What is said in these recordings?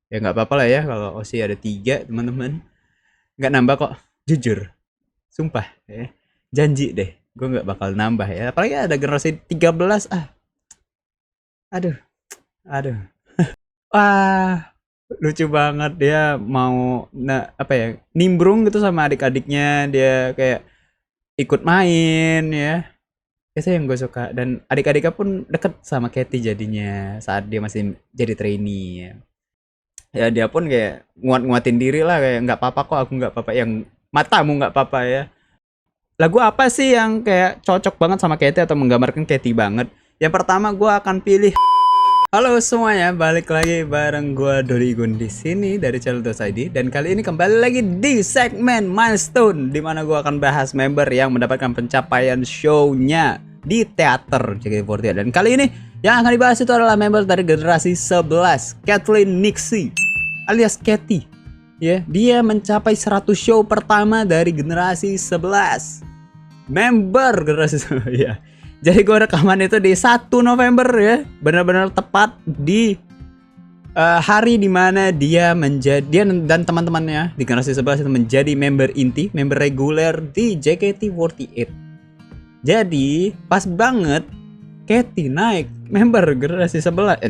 Ya nggak apa-apa lah ya kalau OSI ada 3 teman-teman. Nggak nambah kok, jujur. Sumpah ya. Janji deh, gue nggak bakal nambah ya. Apalagi ada generasi 13. Aduh, aduh. Wah, lucu banget dia mau apa ya? Nimbrung gitu sama adik-adiknya, dia kayak ikut main ya. Itu yang gue suka, dan adik-adiknya pun deket sama Katy jadinya saat dia masih jadi trainee ya. Ya dia pun kayak nguatin diri lah, kayak nggak apa-apa kok, aku nggak apa-apa, yang matamu nggak apa-apa ya. Lagu apa sih yang kayak cocok banget sama Katy atau menggambarkan Katy banget? Yang pertama gue akan pilih. Halo semuanya, balik lagi bareng gue Dodi Gun di sini dari channel.id, dan kali ini kembali lagi di segmen Milestone, di mana gue akan bahas member yang mendapatkan pencapaian show-nya di teater JKT48. Dan kali ini yang akan dibahas itu adalah member dari generasi 11, Kathleen Nixie alias Katy. Ya, dia mencapai 100 show pertama dari generasi 11. Member generasi 11 ya. Jadi gue rekaman itu di 1 November ya, benar-benar tepat di hari dimana dia menjadi, dia dan teman-temannya di generasi 11 itu menjadi member inti, member reguler di JKT48. Jadi pas banget Katy naik member generasi 11,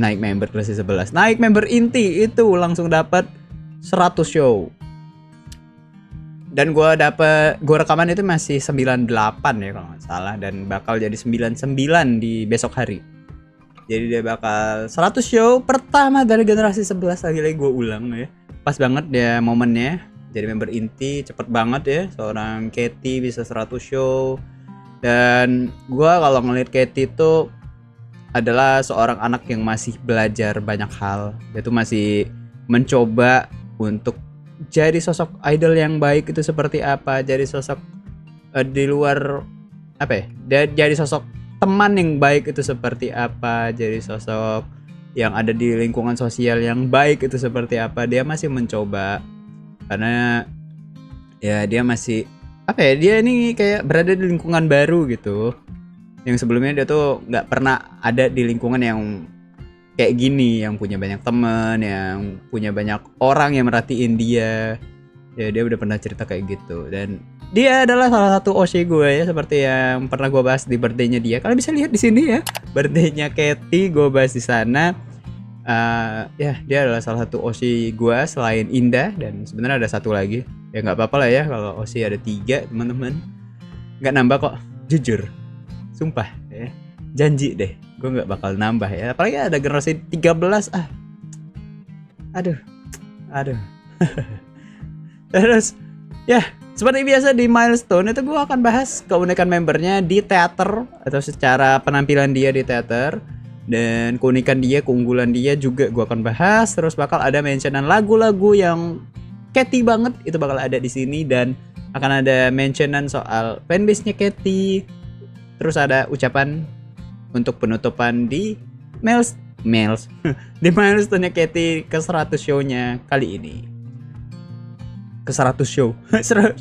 naik member inti itu langsung dapat 100 show. Dan gue rekaman itu masih 98 ya kalau nggak salah, dan bakal jadi 99 di besok hari. Jadi dia bakal 100 show pertama dari generasi 11. Lagi gue ulang ya, pas banget dia momennya jadi member inti, cepet banget ya seorang Katy bisa 100 show. Dan gue kalau ngeliat Katy itu adalah seorang anak yang masih belajar banyak hal. Dia tuh masih mencoba untuk jadi sosok idol yang baik itu seperti apa, jadi sosok di luar apa ya, dia jadi sosok teman yang baik itu seperti apa, jadi sosok yang ada di lingkungan sosial yang baik itu seperti apa. Dia masih mencoba, karena ya dia masih apa ya, dia ini kayak berada di lingkungan baru gitu, yang sebelumnya dia tuh nggak pernah ada di lingkungan yang kayak gini, yang punya banyak temen, yang punya banyak orang yang merhatiin dia. Ya dia udah pernah cerita kayak gitu, dan dia adalah salah satu OC gue ya, seperti yang pernah gue bahas di birthday-nya dia. Kalian bisa lihat di sini ya, birthday-nya Katy gue bahas di sana. Ya dia adalah salah satu OC gue selain Indah, dan sebenarnya ada satu lagi. Ya nggak apa-apa lah ya kalau OC ada 3 teman-teman. Nggak nambah kok, jujur. Sumpah ya. Janji deh, gue nggak bakal nambah ya. Apalagi ada generasi 13. Aduh, aduh. Terus ya, seperti biasa di Milestone itu gue akan bahas keunikan membernya di teater, atau secara penampilan dia di teater, dan keunikan dia, keunggulan dia juga gue akan bahas. Terus bakal ada mentionan lagu-lagu yang Katy banget, itu bakal ada di sini, dan akan ada mentionan soal fanbase-nya Katy. Terus ada ucapan untuk penutupan di di milestone-nya Katy ke 100 show-nya kali ini. Ke 100 show.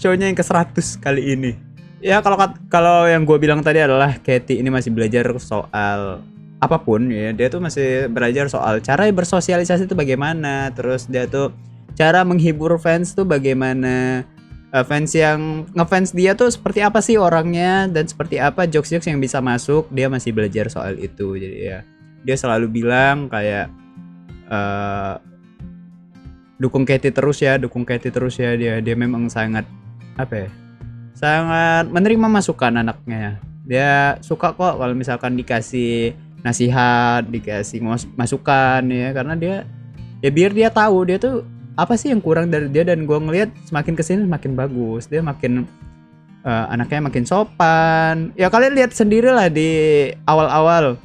Show-nya yang ke 100 kali ini. Ya kalau yang gue bilang tadi adalah Katy ini masih belajar soal apapun ya. Dia tuh masih belajar soal cara bersosialisasi itu bagaimana, terus dia tuh cara menghibur fans tuh bagaimana. Fans yang ngefans dia tuh seperti apa sih orangnya, dan seperti apa jokes-jokes yang bisa masuk. Dia masih belajar soal itu. Jadi ya dia selalu bilang kayak dukung Katy terus ya, dukung Katy terus ya. Dia memang sangat apa ya, sangat menerima masukan anaknya. Dia suka kok kalau misalkan dikasih nasihat, dikasih masukan ya, karena dia ya biar dia tahu dia tuh apa sih yang kurang dari dia. Dan gue ngelihat semakin kesini makin bagus, dia makin anaknya makin sopan ya. Kalian lihat sendiri lah di awal-awal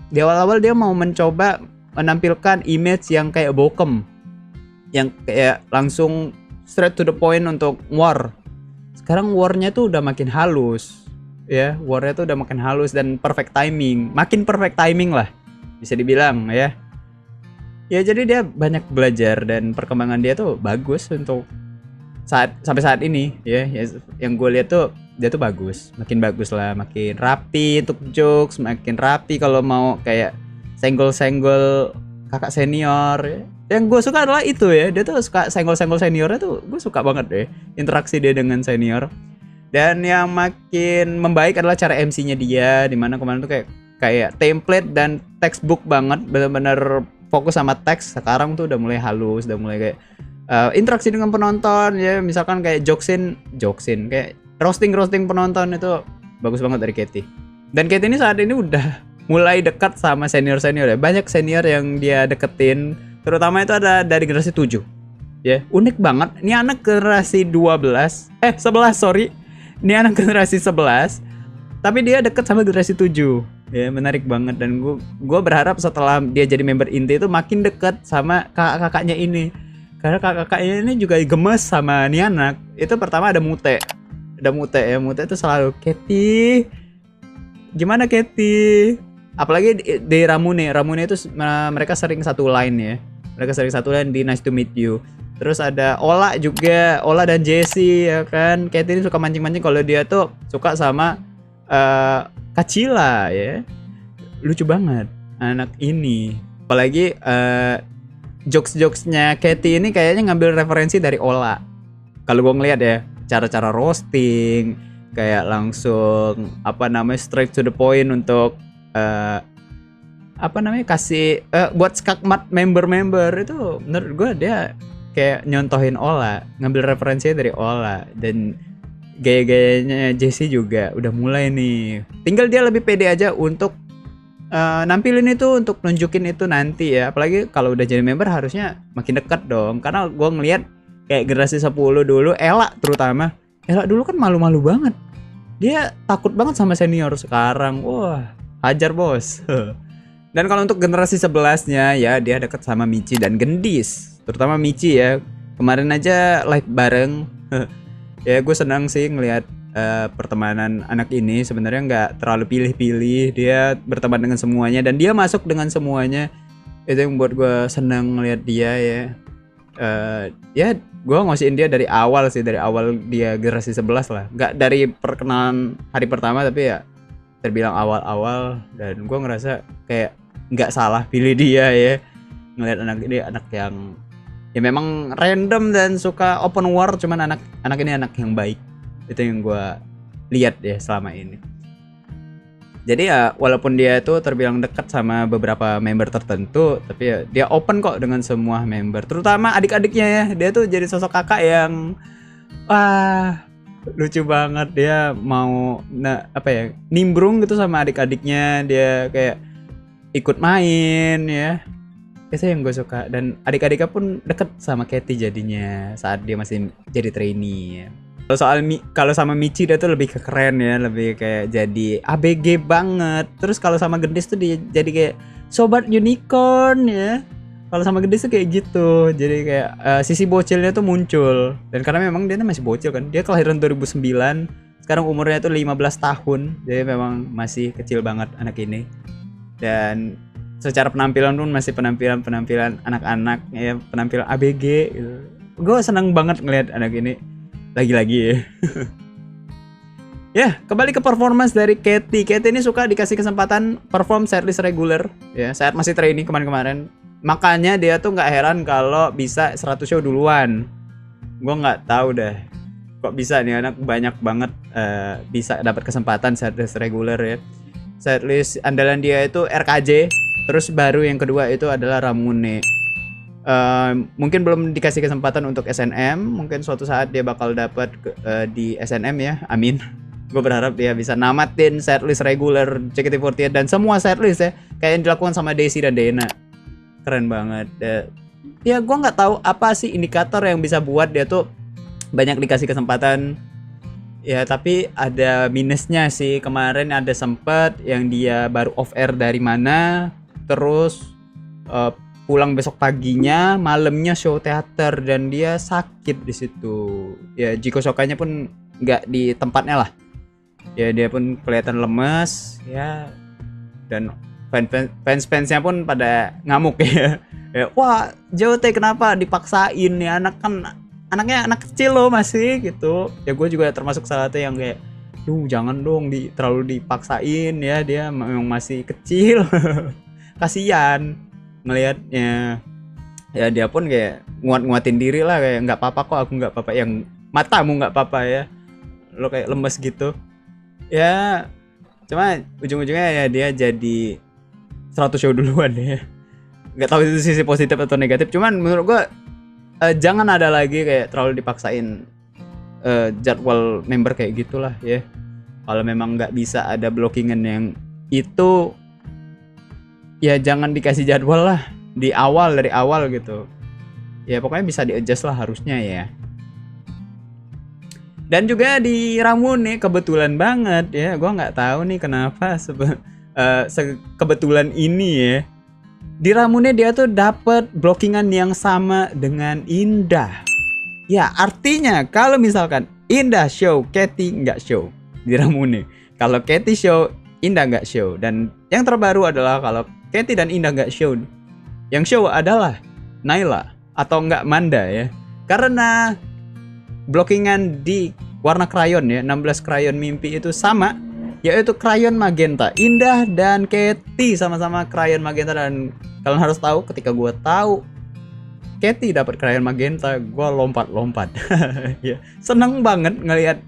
dia mau mencoba menampilkan image yang kayak bokem, yang kayak langsung straight to the point untuk war. Sekarang warnya tuh udah makin halus ya, warnya tuh udah makin halus dan perfect timing, makin perfect timing lah bisa dibilang ya. Ya jadi dia banyak belajar, dan perkembangan dia tuh bagus untuk sampai saat ini ya. Yang gue lihat tuh dia tuh bagus, makin bagus lah, makin rapi untuk jokes, makin rapi kalau mau kayak senggol-senggol kakak senior ya. Yang gue suka adalah itu ya, dia tuh suka senggol-senggol seniornya tuh, gue suka banget deh interaksi dia dengan senior. Dan yang makin membaik adalah cara MC-nya dia, dimana kemarin tuh kayak template dan textbook banget, benar-benar fokus sama teks. Sekarang tuh udah mulai halus, udah mulai kayak interaksi dengan penonton ya, misalkan kayak jokesin kayak roasting penonton, itu bagus banget dari Katie. Dan Katie ini saat ini udah mulai dekat sama senior ya. Banyak senior yang dia deketin, terutama itu ada dari generasi 7. Ya, unik banget. Ini anak generasi 11, sorry. Ini anak generasi 11, tapi dia deket sama generasi 7. Ya, menarik banget. Dan gue berharap setelah dia jadi member inti itu makin deket sama kakak-kakaknya ini. Karena kakak-kakaknya ini juga gemes sama nih anak. Itu pertama ada Mute ya. Mute itu selalu, Katie, gimana Katie? Apalagi di Ramune itu mereka sering satu line ya. Mereka sering satu line di Nice to Meet You. Terus ada Ola juga, Ola dan Jessie ya kan. Katie ini suka mancing-mancing kalau dia tuh suka sama Kacila ya. Lucu banget anak ini. Apalagi jokes-jokesnya Katie ini kayaknya ngambil referensi dari Ola. Kalau gue ngeliat ya, cara-cara roasting, kayak langsung straight to the point untuk kasih buat skakmat member itu. Menurut gue dia kayak nyontohin Ola, ngambil referensinya dari Ola. Dan gaya-gayanya Jessie juga udah mulai nih, tinggal dia lebih pede aja untuk nampilin itu, untuk nunjukin itu nanti ya. Apalagi kalau udah jadi member harusnya makin dekat dong. Karena gue ngeliat kayak generasi 10 dulu, Ella terutama, Ella dulu kan malu-malu banget, dia takut banget sama senior. Sekarang wah, hajar bos. Dan kalau untuk generasi 11-nya ya, dia deket sama Michi dan Gendis, terutama Michi ya. Kemarin aja live bareng. Ya gue senang sih ngelihat pertemanan anak ini. Sebenarnya nggak terlalu pilih-pilih, dia berteman dengan semuanya dan dia masuk dengan semuanya. Itu yang buat gue senang ngelihat dia ya. Ya gue ngosiin dia dari awal sih, dari awal dia generasi 11 lah. Nggak dari perkenalan hari pertama, tapi ya terbilang awal-awal. Dan gue ngerasa kayak nggak salah pilih dia ya. Ngelihat anak ini anak yang ya memang random dan suka open war, cuman anak ini anak yang baik. Itu yang gue lihat ya selama ini. Jadi ya walaupun dia itu terbilang dekat sama beberapa member tertentu, tapi ya dia open kok dengan semua member, terutama adik-adiknya ya. Dia tuh jadi sosok kakak yang wah, lucu banget. Dia mau nimbrung gitu sama adik-adiknya, dia kayak ikut main ya. Itu yang gue suka. Dan adik-adiknya pun deket sama Katie jadinya saat dia masih jadi trainee ya. Kalau sama Michi dia tuh lebih ke keren ya, lebih kayak jadi ABG banget. Terus kalau sama Gendis tuh dia jadi kayak sobat unicorn ya. Kalau sama Gendis tuh kayak gitu. Jadi kayak sisi bocilnya tuh muncul. Dan karena memang dia masih bocil kan. Dia kelahiran 2009. Sekarang umurnya tuh 15 tahun. Jadi memang masih kecil banget anak ini. Dan secara penampilan pun masih penampilan anak-anak ya, penampilan ABG gitu. Gue senang banget ngelihat anak ini lagi-lagi ya. Ya, kembali ke performance dari Katie. Katie ini suka dikasih kesempatan perform setlist reguler ya, saat masih training kemarin. Makanya dia tuh nggak heran kalau bisa 100 show duluan. Gue nggak tahu deh kok bisa nih anak banyak banget bisa dapat kesempatan setlist reguler ya. Setlist andalan dia itu RKJ. Terus baru yang kedua itu adalah Ramune. Mungkin belum dikasih kesempatan untuk SNM. Mungkin suatu saat dia bakal dapat di SNM ya. Amin. Gue berharap dia bisa namatin setlist reguler JKT48 dan semua setlist ya, kayak yang dilakukan sama Desi dan Dena. Keren banget. Ya gue nggak tahu apa sih indikator yang bisa buat dia tuh banyak dikasih kesempatan. Ya tapi ada minusnya sih. Kemarin ada sempet yang dia baru off air dari mana, terus pulang besok paginya, malamnya show teater dan dia sakit di situ. Ya Jiko Shokanya pun nggak di tempatnya lah. Ya dia pun kelihatan lemes ya, dan fans-fansnya pun pada ngamuk ya. Ya wah, Jote kenapa dipaksain nih, anaknya anak kecil loh masih gitu. Ya gue juga termasuk salah satu yang kayak jangan dong terlalu dipaksain ya, dia memang masih kecil. Kasian ngelihatnya. Ya dia pun kayak nguatin diri lah, kayak nggak apa-apa kok, aku nggak apa-apa, yang matamu nggak apa-apa ya, lo kayak lemes gitu ya. Cuma ujung-ujungnya ya dia jadi 100 show duluan ya. Nggak tahu itu sisi positif atau negatif, cuman menurut gua jangan ada lagi kayak terlalu dipaksain jadwal member kayak gitulah ya. Kalau memang nggak bisa ada blockingan yang itu, ya jangan dikasih jadwal lah di awal, dari awal gitu ya. Pokoknya bisa di adjust lah harusnya ya. Dan juga di Ramune kebetulan banget ya, gua nggak tahu nih kenapa kebetulan ini ya, di Ramune dia tuh dapat blockingan yang sama dengan Indah. Ya artinya kalau misalkan Indah show, Katy nggak show di Ramune. Kalau Katy show, Indah nggak show. Dan yang terbaru adalah kalau Katy dan Indah nggak show, yang show adalah Naila atau nggak Manda ya. Karena blockingan di warna krayon ya, 16 krayon mimpi itu sama, yaitu krayon magenta. Indah dan Katy sama-sama krayon magenta. Dan kalian harus tahu, ketika gue tahu Katy dapat krayon magenta, gue lompat-lompat. Ya, seneng banget ngelihat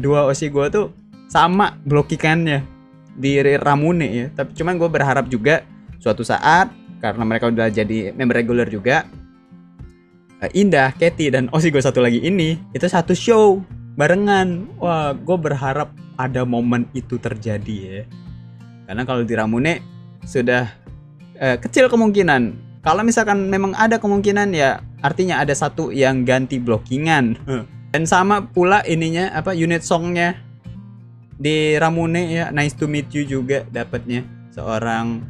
dua osi gue tuh sama blockingannya di Ramune ya. Tapi cuman gue berharap juga suatu saat, karena mereka udah jadi member regular juga, Indah, Katy, dan osi gue satu lagi ini itu satu show barengan. Wah, gue berharap ada momen itu terjadi ya. Karena kalau di Ramune sudah kecil kemungkinan. Kalau misalkan memang ada kemungkinan ya artinya ada satu yang ganti blockingan. Dan sama pula ininya apa, unit songnya di Ramune ya, Nice to Meet You juga dapatnya seorang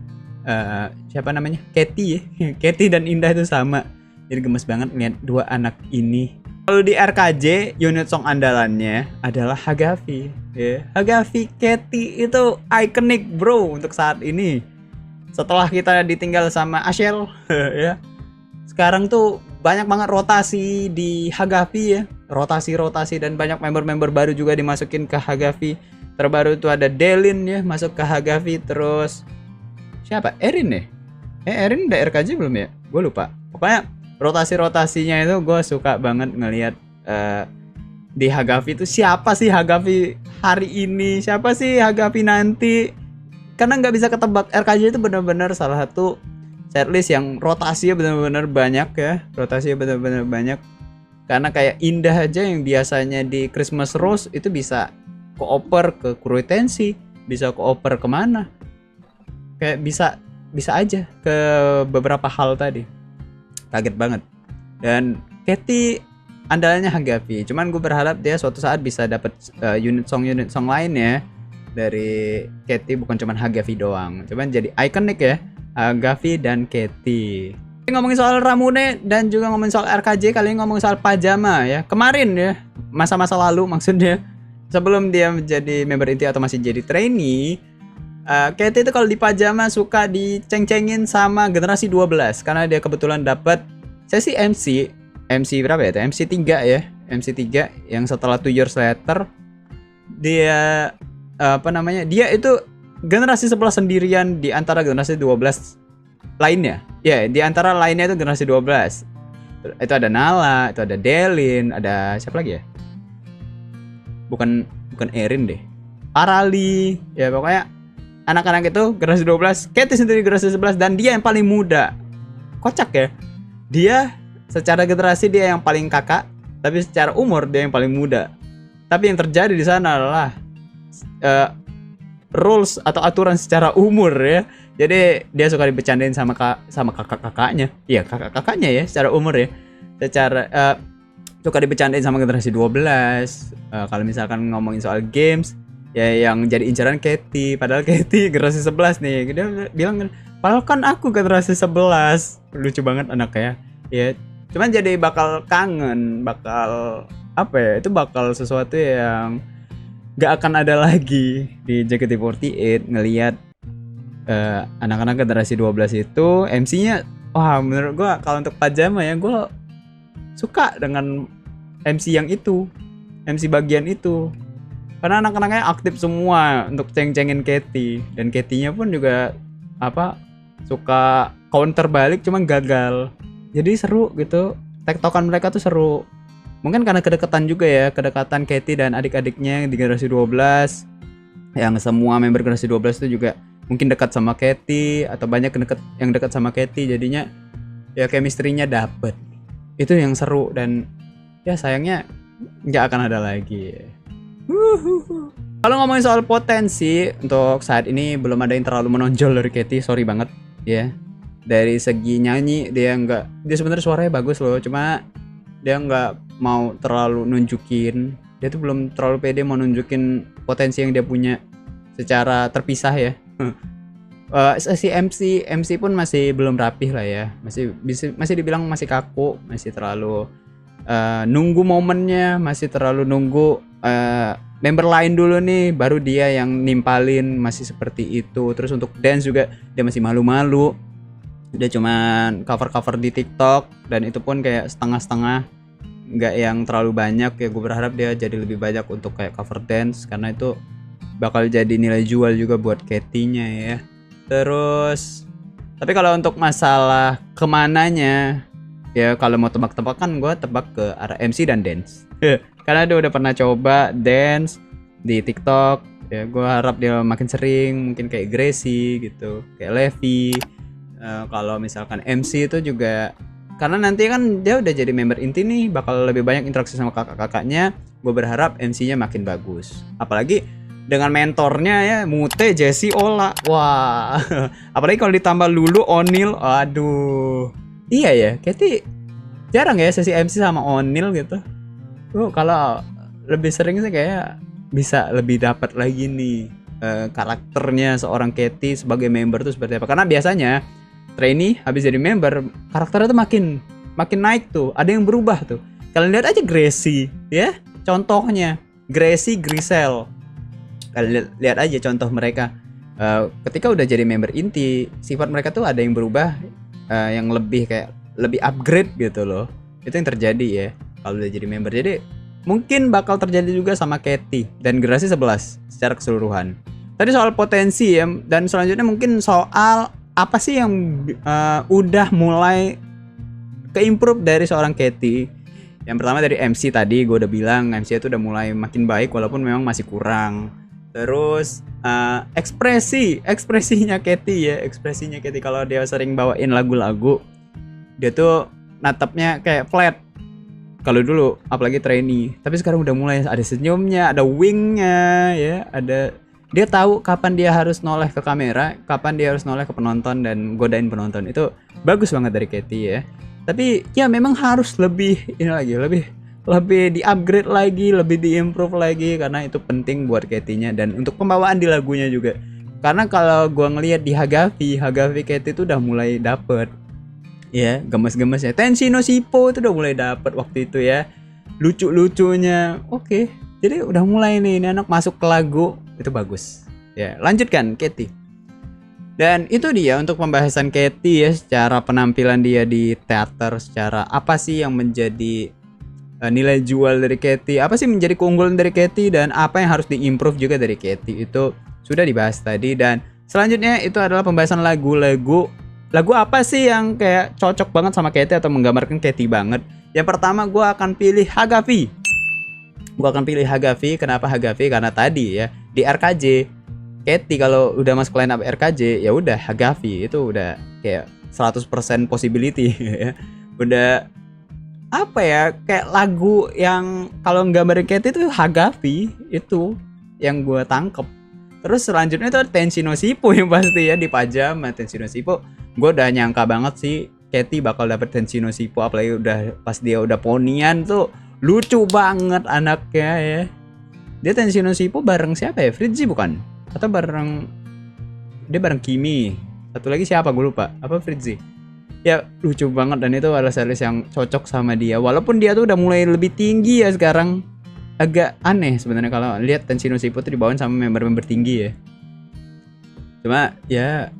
siapa namanya, Katy ya. Katy dan Indah itu sama. Jadi gemes banget ngeliat dua anak ini. Kalau di RKJ unit song andalannya adalah Hagafi ya. Hagafi Katy itu ikonik bro untuk saat ini. Setelah kita ditinggal sama Ashel ya, sekarang tuh banyak banget rotasi di Hagafi ya, rotasi dan banyak member-member baru juga dimasukin ke Hagafi. Terbaru tuh ada Delin ya masuk ke Hagafi. Terus siapa, Erin ya, Erin udah RKJ belum ya, gue lupa. Pokoknya rotasinya itu gue suka banget ngelihat di Hagafi itu. Siapa sih Hagafi hari ini, siapa sih Hagafi nanti, karena nggak bisa ketebak. RKJ itu benar-benar salah satu setlist yang rotasinya benar-benar banyak ya, karena kayak Indah aja yang biasanya di Christmas Rose itu bisa kooper ke Kuroitenshi, bisa kooper kemana, kayak bisa aja ke beberapa hal tadi. Kaget banget. Dan Katy andalannya Hagafi, cuman gue berharap dia suatu saat bisa dapat unit song lain ya dari Katy, bukan cuman Hagafi doang. Cuman jadi ikonik ya, Hagafi dan Katy. Ngomongin soal Ramune dan juga ngomongin soal RKJ, kali ini ngomongin soal Pajama ya. Kemarin ya, masa-masa lalu maksudnya, sebelum dia menjadi member inti atau masih jadi trainee, Katy itu kalau di Pajama suka diceng-cengin sama generasi 12 karena dia kebetulan dapat sesi MC berapa ya? MC 3 ya. MC 3 yang setelah 2 years later dia dia itu generasi 11 sendirian di antara generasi 12 lainnya. Ya, di antara lainnya itu generasi 12. Itu ada Nala, itu ada Delin, ada siapa lagi ya? Bukan Erin deh. Arali. Ya pokoknya anak-anak itu generasi 12, Katy sendiri generasi 11 dan dia yang paling muda. Kocak ya. Dia secara generasi dia yang paling kakak, tapi secara umur dia yang paling muda. Tapi yang terjadi di sana adalah rules atau aturan secara umur ya. Jadi dia suka dibecandain sama kakak-kakaknya. Iya, kakak-kakaknya ya secara umur ya. Secara suka dibecandain sama generasi 12. Kalau misalkan ngomongin soal games ya, yang jadi incaran Katy, padahal Katy generasi 11 nih. Dia bilang, padahal kan aku generasi 11. Lucu banget anaknya. Ya, cuman jadi bakal kangen, bakal apa ya? Itu bakal sesuatu yang gak akan ada lagi di JKT48 ngelihat anak-anak generasi 12 itu MC-nya. Wah, menurut gua kalau untuk Pajama ya, gua suka dengan MC yang itu, MC bagian itu. Karena anak-anaknya aktif semua untuk ceng-cengin Katy, dan Katy-nya pun juga suka counter balik cuman gagal. jadi seru gitu. Tektokan mereka tuh seru. Mungkin karena kedekatan juga ya, kedekatan Katy dan adik-adiknya di generasi 12, yang semua member generasi 12 itu juga mungkin dekat sama Katy atau banyak yang dekat sama Katy, jadinya ya chemistry-nya dapet. Itu yang seru dan ya sayangnya nggak akan ada lagi. Kalau ngomongin soal potensi, untuk saat ini belum ada yang terlalu menonjol dari Katy, sorry banget ya. Dari segi nyanyi dia sebenarnya suaranya bagus loh, cuma dia nggak mau terlalu nunjukin, dia tuh belum terlalu pede mau nunjukin potensi yang dia punya secara terpisah ya. Si MC pun masih belum rapih lah ya, masih dibilang masih kaku, masih terlalu nunggu momennya, masih terlalu nunggu member lain dulu nih baru dia yang nimpalin, masih seperti itu. Terus untuk dance juga dia masih malu-malu, dia cuman cover di TikTok dan itu pun kayak setengah-setengah, nggak yang terlalu banyak ya. Gue berharap dia jadi lebih banyak untuk kayak cover dance karena itu bakal jadi nilai jual juga buat Katy-nya ya. Terus tapi kalau untuk masalah kemananya ya, kalau mau tebak-tebakan gue tebak ke arah MC dan dance. Karena dia udah pernah coba dance di TikTok ya, gue harap dia makin sering, mungkin kayak Gracie gitu, kayak Levi. Kalau misalkan MC itu juga karena nanti kan dia udah jadi member inti nih, bakal lebih banyak interaksi sama kakak-kakaknya. Gue berharap MC-nya makin bagus, apalagi dengan mentornya ya, Mute, Jessie, Ola. Wah, apalagi kalau ditambah Lulu, Onil. Aduh, iya ya, Katy jarang ya sesi MC sama Onil gitu. Kalau lebih sering sih kayak bisa lebih dapat lagi nih karakternya seorang Katy sebagai member tuh seperti apa. Karena biasanya trainee habis jadi member, karakternya tuh makin naik tuh, ada yang berubah tuh. Kalian lihat aja Gracie ya, contohnya Gracie, Grisel. Kalian lihat aja contoh mereka ketika udah jadi member inti, sifat mereka tuh ada yang berubah, yang lebih upgrade gitu loh. Itu yang terjadi ya kalau udah jadi member. Jadi mungkin bakal terjadi juga sama Katy dan generasi 11 secara keseluruhan. Tadi soal potensi ya, dan selanjutnya mungkin soal apa sih yang udah mulai ke-improve dari seorang Katy. Yang pertama dari MC tadi gue udah bilang, MC itu udah mulai makin baik walaupun memang masih kurang. Terus ekspresinya Katy kalau dia sering bawain lagu-lagu, dia tuh natapnya kayak flat. Kalau dulu apalagi trainee, tapi sekarang udah mulai ada senyumnya, ada wingnya ya, dia tahu kapan dia harus noleh ke kamera, kapan dia harus noleh ke penonton dan godain penonton. Itu bagus banget dari Katy ya. Tapi ya memang harus lebih di-upgrade lagi, lebih di-improve lagi, karena itu penting buat Katy-nya dan untuk pembawaan di lagunya juga. Karena kalau gua ngelihat di Hagafi Katy itu udah mulai dapet ya, gemes-gemesnya. Tenshi no Shippo itu udah mulai dapet waktu itu ya. Lucu-lucunya. Oke. Jadi udah mulai nih, ini anak masuk ke lagu, itu bagus. Ya, lanjutkan Katy. Dan itu dia untuk pembahasan Katy ya, secara penampilan dia di teater, secara apa sih yang menjadi nilai jual dari Katy, apa sih menjadi keunggulan dari Katy, dan apa yang harus diimprove juga dari Katy, itu sudah dibahas tadi. Dan selanjutnya itu adalah pembahasan lagu apa sih yang kayak cocok banget sama Katy atau menggambarkan Katy banget. Yang pertama gue akan pilih Hagafi. Kenapa Hagafi? Karena tadi ya di RKJ Katy kalau udah masuk line up RKJ ya udah Hagafi itu udah kayak 100% possibility ya. Udah apa ya, kayak lagu yang kalau nggambarin Katy itu Hagafi, itu yang gue tangkep. Terus selanjutnya itu Tenshi no Shippo yang pasti ya, di pajama Tenshi no Shippo. Gue udah nyangka banget sih Katy bakal dapet Tenshi no Shippo, apalagi pas dia udah ponian tuh lucu banget anaknya ya. Dia Tenshi no Shippo bareng siapa ya? Fritzy bukan? Atau bareng Kimi. Satu lagi siapa gue lupa. Apa Fritzy? Ya lucu banget, dan itu adalah series yang cocok sama dia. Walaupun dia tuh udah mulai lebih tinggi ya sekarang. Agak aneh sebenarnya kalau lihat Tenshi no Shippo tuh dibawain sama member-member tinggi ya. Cuma ya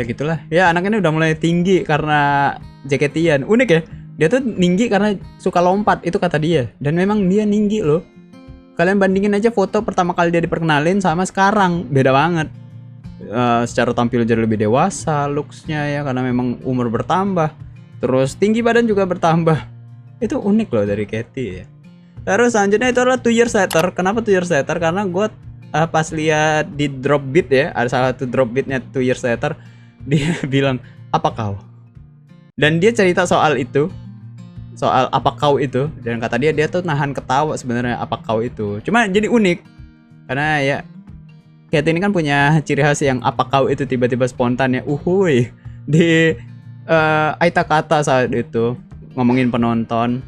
gitulah. Ya anaknya udah mulai tinggi karena JKT-an. Unik ya. Dia tuh tinggi karena suka lompat, itu kata dia. Dan memang dia tinggi loh. Kalian bandingin aja foto pertama kali dia diperkenalin sama sekarang, beda banget. Secara tampil jadi lebih dewasa looksnya ya, karena memang umur bertambah. terus tinggi badan juga bertambah. Itu unik loh dari Katy ya. Terus selanjutnya itu adalah 2 Years Later. Kenapa 2 Years Later? Karena gue pas lihat di drop beat ya, ada salah satu drop beatnya 2 Years Later, dia bilang apa kau, dan dia cerita soal itu, soal apa kau itu, dan kata dia tuh nahan ketawa sebenarnya apa kau itu. Cuma jadi unik karena ya Katy ini kan punya ciri khas yang apa kau itu tiba-tiba spontan ya, uhuy, di Aita Kata saat itu ngomongin penonton,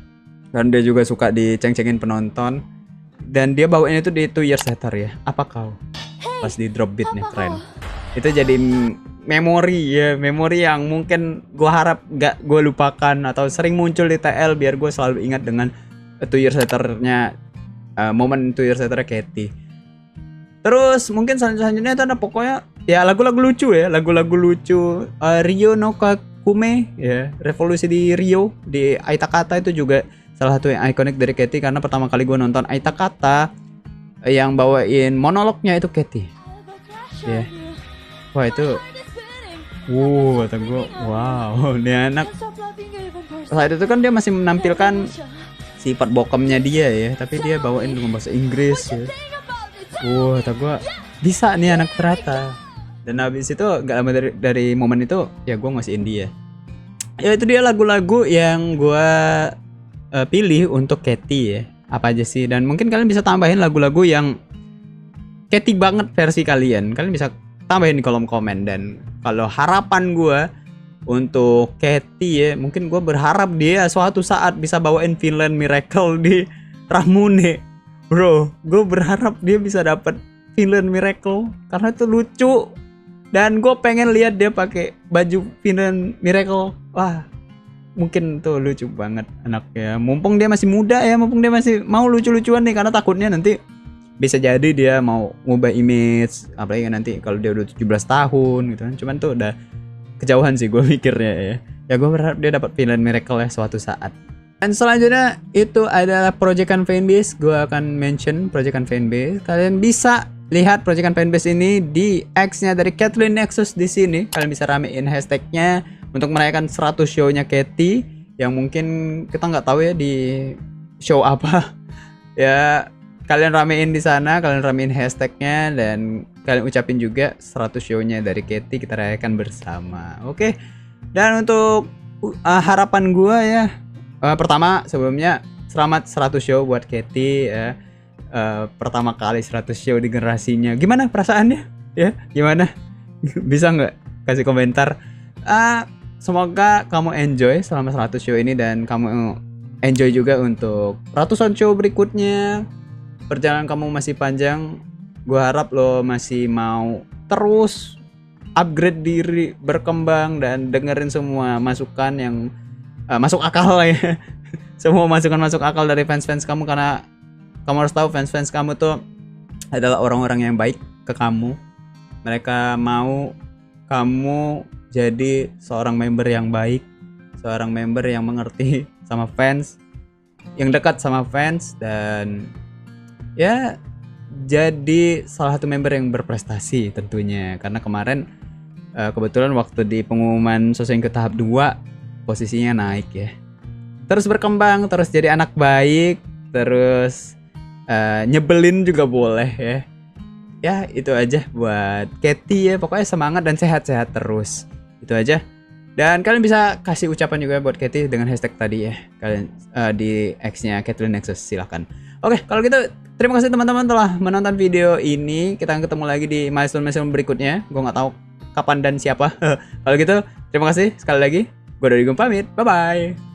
dan dia juga suka diceng-cengin penonton, dan dia bawain itu di 2 Years Later ya, apa kau, pas di drop beatnya keren. Itu jadi memori ya, memori yang mungkin gue harap gak gue lupakan atau sering muncul di TL biar gue selalu ingat dengan 2 Years Later-nya, momen 2 Years Later Katy. Terus mungkin selanjutnya itu ada pokoknya ya lagu-lagu lucu ya, lagu-lagu lucu, Rio no Kakume ya, revolusi di Rio di Aita Kata itu juga salah satu yang ikonik dari Katy, karena pertama kali gue nonton Aita Kata yang bawain monolognya itu Katy ya. Wah itu kata gue, wow, ini anak saat itu kan dia masih menampilkan sifat bokomnya dia ya, tapi dia bawain dengan bahasa Inggris ya. Kata gue, bisa nih anak ternyata. Dan habis itu gak lama dari momen itu ya gue ngasihin dia. Ya itu dia lagu-lagu yang gue pilih untuk Katy ya. Apa aja sih, dan mungkin kalian bisa tambahin lagu-lagu yang Katy banget versi kalian. Kalian bisa tambahin di kolom komen. Dan kalau harapan gue untuk Katy ya, mungkin gue berharap dia suatu saat bisa bawain Finland Miracle di Ramune. Bro, gue berharap dia bisa dapat Finland Miracle karena itu lucu, dan gue pengen lihat dia pakai baju Finland Miracle. Wah, mungkin tuh lucu banget anaknya. Mumpung dia masih muda ya, mumpung dia masih mau lucu-lucuan nih, karena takutnya nanti bisa jadi dia mau ngubah image, apalagi nanti kalau dia udah 17 tahun gitu kan. Cuman tuh udah kejauhan sih gue mikirnya ya. Ya gue berharap dia dapat Finland Miracle ya suatu saat. Dan selanjutnya itu adalah Proyekan Fanbase. Gue akan mention Proyekan Fanbase. Kalian bisa lihat Proyekan Fanbase ini di X-nya dari Kathleen Nexus di sini. Kalian bisa ramein hashtagnya untuk merayakan 100 show-nya Katy yang mungkin kita nggak tahu ya di show apa. Ya kalian ramein di sana, kalian ramein hashtagnya, dan kalian ucapin juga 100 show-nya dari Katy kita rayakan bersama. Oke. Dan untuk harapan gue ya, pertama sebelumnya selamat 100 show buat Katy ya. Pertama kali 100 show di generasinya. Gimana perasaannya? Ya, gimana? Bisa nggak kasih komentar? Semoga kamu enjoy selama 100 show ini, dan kamu enjoy juga untuk ratusan show berikutnya. Perjalanan kamu masih panjang. Gue harap lo masih mau terus upgrade diri, berkembang, dan dengerin semua masukan yang masuk akal ya. Semua masukan masuk akal dari fans-fans kamu, karena kamu harus tahu fans-fans kamu tuh adalah orang-orang yang baik ke kamu. Mereka mau kamu jadi seorang member yang baik, seorang member yang mengerti sama fans, yang dekat sama fans, dan ya jadi salah satu member yang berprestasi tentunya. Karena kemarin kebetulan waktu di pengumuman Sosengku tahap 2 posisinya naik ya. Terus berkembang, terus jadi anak baik, terus nyebelin juga boleh ya. Ya itu aja buat Katy ya. Pokoknya semangat dan sehat-sehat terus. Itu aja. Dan kalian bisa kasih ucapan juga buat Katy dengan hashtag tadi ya. Kalian di X-nya Kathleen Nexus, silahkan. Oke, kalau gitu terima kasih teman-teman telah menonton video ini. Kita akan ketemu lagi di milestone berikutnya. Gue nggak tahu kapan dan siapa. Kalau gitu terima kasih sekali lagi. Gue dari Gum pamit. Bye bye.